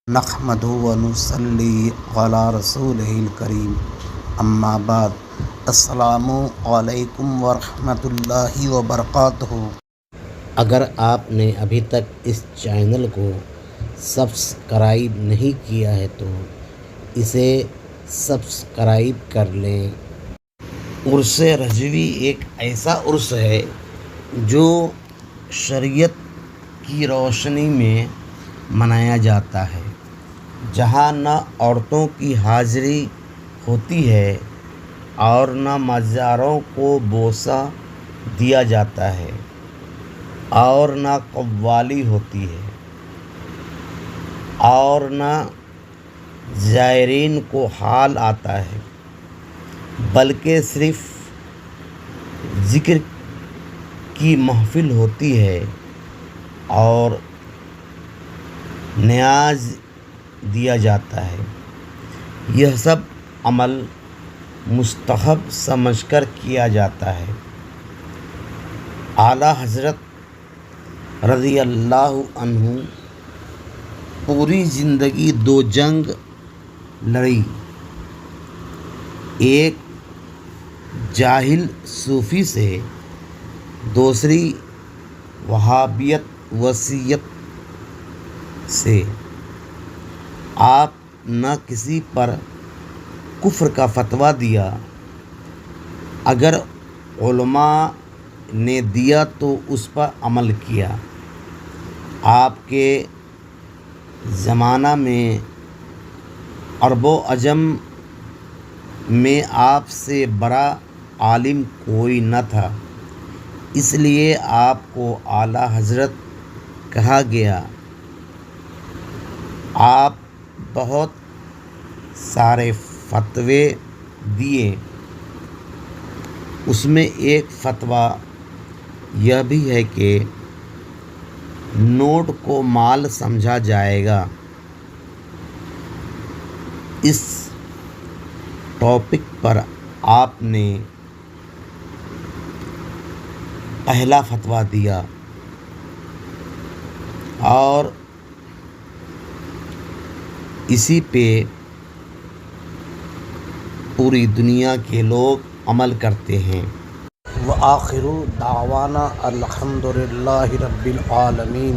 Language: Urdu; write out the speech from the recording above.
نحمدہ ونصلی علی رسولہ الکریم اما بعد السلام علیکم ورحمۃ اللہ وبرکاتہ۔ اگر آپ نے ابھی تک اس چینل کو سبسکرائب نہیں کیا ہے تو اسے سبسکرائب کر لیں۔ عرس رجوی ایک ایسا عرس ہے جو شریعت کی روشنی میں منایا جاتا ہے، جہاں نہ عورتوں کی حاضری ہوتی ہے اور نہ مزاروں کو بوسہ دیا جاتا ہے اور نہ قوالی ہوتی ہے اور نہ زائرین کو حال آتا ہے، بلکہ صرف ذکر کی محفل ہوتی ہے اور نیاز دیا جاتا ہے۔ یہ سب عمل مستحب سمجھ کر کیا جاتا ہے۔ اعلیٰ حضرت رضی اللہ عنہ پوری زندگی 2 جنگ لڑی، ایک جاہل صوفی سے، دوسری وہابیت وسیعت سے۔ آپ نہ کسی پر کفر کا فتویٰ دیا، اگر علماء نے دیا تو اس پر عمل کیا۔ آپ کے زمانہ میں عرب و عجم میں آپ سے بڑا عالم کوئی نہ تھا، اس لیے آپ کو اعلیٰ حضرت کہا گیا۔ آپ بہت سارے فتوے دیے، اس میں ایک فتویٰ یہ بھی ہے کہ نوٹ کو مال سمجھا جائے گا۔ اس ٹاپک پر آپ نے پہلا فتویٰ دیا اور اسی پہ پوری دنیا کے لوگ عمل کرتے ہیں۔ وآخر دعوانا الحمد للہ رب العالمین۔